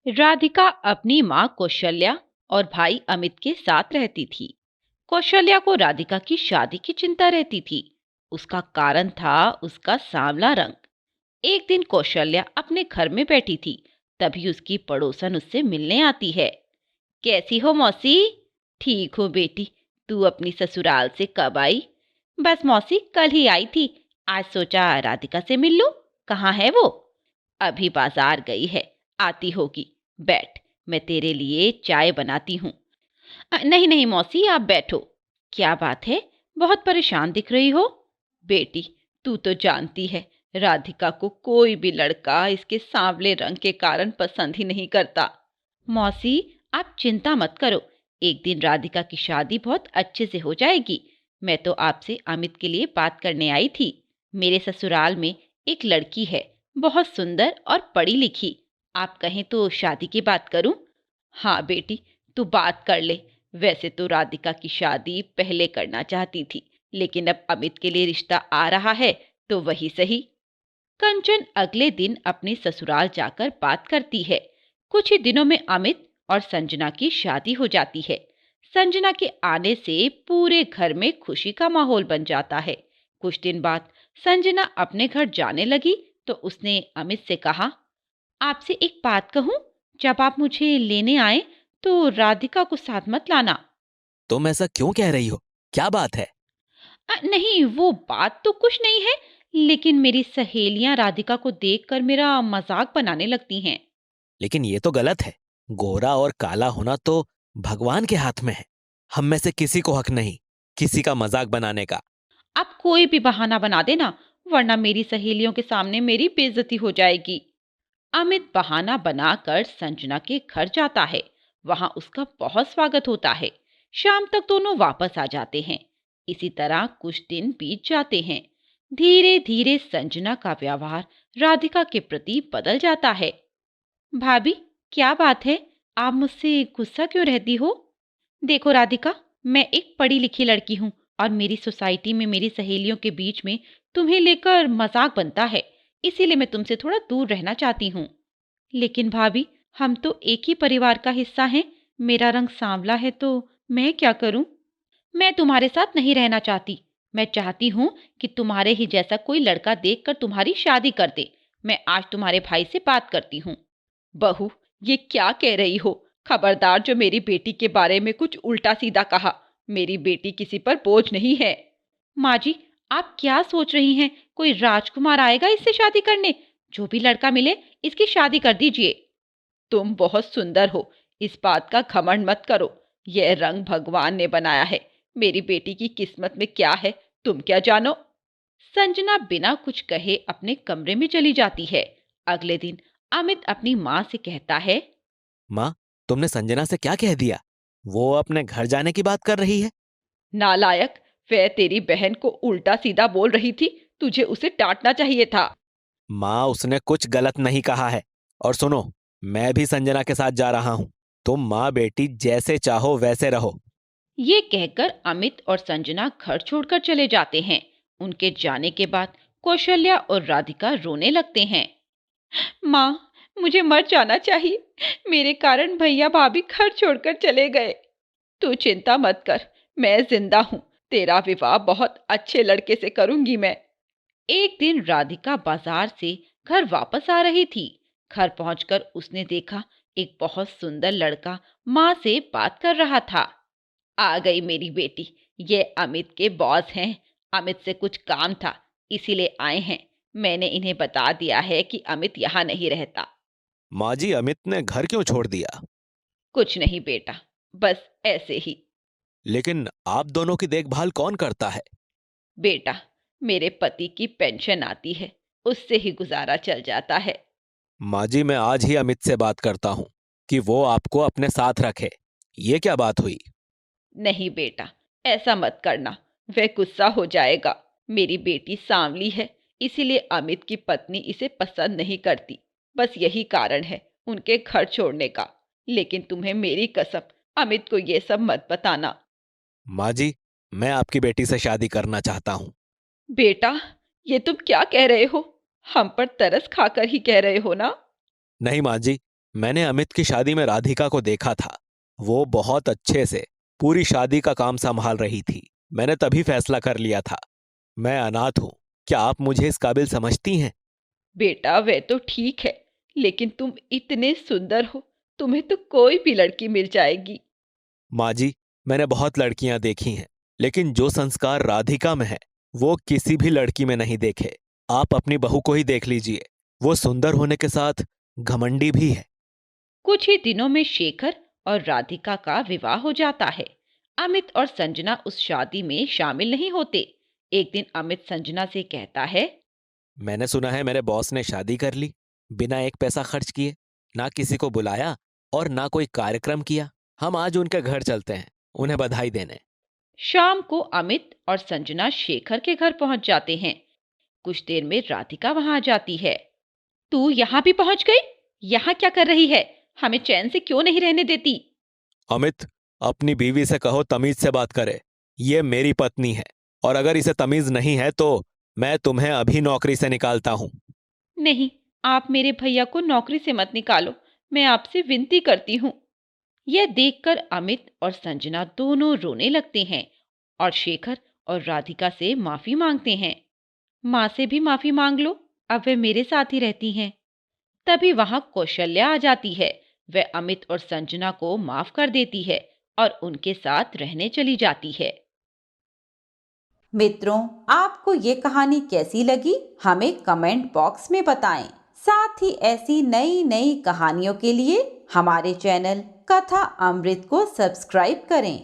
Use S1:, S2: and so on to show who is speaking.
S1: राधिका अपनी माँ कौशल्या और भाई अमित के साथ रहती थी। कौशल्या को राधिका की शादी की चिंता रहती थी। उसका कारण था उसका सांवला रंग। एक दिन कौशल्या अपने घर में बैठी थी, तभी उसकी पड़ोसन उससे मिलने आती है। कैसी हो मौसी? ठीक हो बेटी। तू अपनी ससुराल से कब आई? बस मौसी, कल ही आई थी। आज सोचा राधिका से मिल लूं। कहाँ है वो? अभी बाजार गई है, आती होगी। बैठ, मैं तेरे लिए चाय बनाती हूँ। नहीं नहीं मौसी, आप बैठो। क्या बात है, बहुत परेशान दिख रही हो? बेटी, तू तो जानती है, राधिका को कोई भी लड़का इसके सांवले रंग के कारण पसंद ही नहीं करता। मौसी, आप चिंता मत करो। एक दिन राधिका की शादी बहुत अच्छे से हो जाएगी। मैं तो आपसे अमित के लिए बात करने आई थी। मेरे ससुराल में एक लड़की है, बहुत सुंदर और पढ़ी लिखी। आप कहें तो शादी की बात करूं? हाँ बेटी, तू बात कर ले। वैसे तो राधिका की शादी पहले करना चाहती थी, लेकिन अब अमित के लिए रिश्ता आ रहा है तो वही सही। कंचन अगले दिन अपने ससुराल जाकर बात करती है। कुछ ही दिनों में अमित और संजना की शादी हो जाती है। संजना के आने से पूरे घर में खुशी का माहौल बन जाता है। कुछ दिन बाद संजना अपने घर जाने लगी तो उसने अमित से कहा, आपसे एक बात कहूं? जब आप मुझे लेने आए तो राधिका को साथ मत लाना।
S2: तुम ऐसा क्यों कह रही हो? क्या बात है?
S1: नहीं, वो बात तो कुछ नहीं है, लेकिन मेरी सहेलियां राधिका को देखकर मेरा मजाक बनाने लगती हैं।
S2: लेकिन ये तो गलत है। गोरा और काला होना तो भगवान के हाथ में है। हम में से किसी को हक नहीं किसी का मजाक बनाने का।
S1: आप कोई भी बहाना बना देना, वरना मेरी सहेलियों के सामने मेरी बेइज्जती हो जाएगी। अमित बहाना बनाकर संजना के घर जाता है। वहां उसका बहुत स्वागत होता है। शाम तक दोनों वापस आ जाते हैं। इसी तरह कुछ दिन बीत जाते हैं। धीरे धीरे संजना का व्यवहार राधिका के प्रति बदल जाता है। भाभी, क्या बात है? आप मुझसे गुस्सा क्यों रहती हो? देखो राधिका, मैं एक पढ़ी लिखी लड़की हूँ और मेरी सोसाइटी में मेरी सहेलियों के बीच में तुम्हें लेकर मजाक बनता है। इसीलिए मैं तुमसे थोड़ा दूर रहना चाहती हूँ। लेकिन भाभी, हम तो एक ही परिवार का हिस्सा हैं। मेरा रंग सांवला है तो मैं क्या करूं? मैं तुम्हारे साथ नहीं रहना चाहती। मैं चाहती हूँ कि तुम्हारे ही जैसा कोई लड़का देखकर तुम्हारी शादी कर दे। मैं आज तुम्हारे भाई से बात करती हूँ। बहू, ये क्या कह रही हो? खबरदार जो मेरी बेटी के बारे में कुछ उल्टा सीधा कहा। मेरी बेटी किसी पर बोझ नहीं है। माँ जी, आप क्या सोच रही हैं? कोई राजकुमार आएगा इससे शादी करने? जो भी लड़का मिले इसकी शादी कर दीजिए। तुम बहुत सुंदर हो, इस बात का घमंड मत करो। यह रंग भगवान ने बनाया है। मेरी बेटी की किस्मत में क्या है, तुम क्या जानो? संजना बिना कुछ कहे अपने कमरे में चली जाती है। अगले दिन अमित अपनी माँ से कहता है,
S2: माँ, तुमने संजना से क्या कह दिया? वो अपने घर जाने की बात कर रही है।
S1: नालायक, वह तेरी बहन को उल्टा सीधा बोल रही थी। तुझे उसे डांटना चाहिए था।
S2: माँ, उसने कुछ गलत नहीं कहा है। और सुनो, मैं भी संजना के साथ जा रहा हूँ। तुम माँ बेटी जैसे चाहो वैसे रहो।
S1: ये कहकर अमित और संजना घर छोड़कर चले जाते हैं। उनके जाने के बाद कौशल्या और राधिका रोने लगते हैं। माँ, मुझे मर जाना चाहिए। मेरे कारण भैया भाभी घर छोड़कर चले गए। तू चिंता मत कर, मैं जिंदा हूँ। तेरा विवाह बहुत अच्छे लड़के से करूंगी मैं। एक दिन राधिका बाजार से घर वापस आ रही थी। घर पहुंचकर उसने देखा एक बहुत सुंदर लड़का माँ से बात कर रहा था। आ गई मेरी बेटी। ये अमित के बॉस हैं। अमित से कुछ काम था, इसीलिए आए हैं। मैंने इन्हें बता दिया है कि अमित यहाँ नहीं रहता।
S2: माँ जी, अमित ने घर क्यों छोड़ दिया?
S1: कुछ नहीं बेटा, बस ऐसे ही।
S2: लेकिन आप दोनों की देखभाल कौन करता है?
S1: बेटा, मेरे पति की पेंशन आती है, उससे ही गुजारा चल जाता है।
S2: माँ जी, मैं आज ही अमित से बात करता हूँ कि वो आपको अपने साथ रखे। ये क्या बात हुई?
S1: नहीं बेटा, ऐसा मत करना। वह गुस्सा हो जाएगा। मेरी बेटी सांवली है, इसीलिए अमित की पत्नी इसे पसंद नहीं करती। बस यही कारण है उनके घर छोड़ने का। लेकिन तुम्हें मेरी कसम, अमित को ये सब मत बताना।
S2: माँ जी, मैं आपकी बेटी से शादी करना चाहता हूँ।
S1: बेटा, ये तुम क्या कह रहे हो? हम पर तरस खाकर ही कह रहे हो ना?
S2: नहीं माँ जी, मैंने अमित की शादी में राधिका को देखा था। वो बहुत अच्छे से पूरी शादी का काम संभाल रही थी। मैंने तभी फैसला कर लिया था। मैं अनाथ हूं। क्या आप मुझे इस काबिल समझती हैं?
S1: बेटा वह तो ठीक है, लेकिन तुम इतने सुंदर हो, तुम्हें तो कोई भी लड़की मिल जाएगी।
S2: माँ जी, मैंने बहुत लड़कियां देखी हैं, लेकिन जो संस्कार राधिका में है वो किसी भी लड़की में नहीं देखे। आप अपनी बहू को ही देख लीजिए। वो सुंदर होने के साथ घमंडी भी है।
S1: कुछ ही दिनों में शेखर और राधिका का विवाह हो जाता है। अमित और संजना उस शादी में शामिल नहीं होते। एक दिन अमित संजना से कहता है,
S2: मैंने सुना है मेरे बॉस ने शादी कर ली, बिना एक पैसा खर्च किए। ना किसी को बुलाया और ना कोई कार्यक्रम किया। हम आज उनके घर चलते हैं, उन्हें बधाई देने।
S1: शाम को अमित और संजना शेखर के घर पहुंच जाते हैं। कुछ देर में राधिका वहां आ जाती है। तू यहाँ भी पहुंच गई? यहाँ क्या कर रही है? हमें चैन से क्यों नहीं रहने देती?
S2: अमित, अपनी बीवी से कहो तमीज से बात करे। ये मेरी पत्नी है, और अगर इसे तमीज नहीं है तो मैं तुम्हें अभी नौकरी से निकालता हूं।
S1: नहीं, आप मेरे भैया को नौकरी से मत निकालो, मैं आपसे विनती करती हूँ। यह देखकर अमित और संजना दोनों रोने लगते हैं और शेखर और राधिका से माफी मांगते हैं। माँ से भी माफी मांग लो, अब वे मेरे साथ ही रहती हैं। तभी वहां कौशल्या आ जाती है। वह अमित और संजना को माफ कर देती है और उनके साथ रहने चली जाती है।
S3: मित्रों, आपको ये कहानी कैसी लगी हमें कमेंट बॉक्स में बताएं। साथ ही ऐसी नई नई कहानियों के लिए हमारे चैनल कथा अमृत को सब्सक्राइब करें।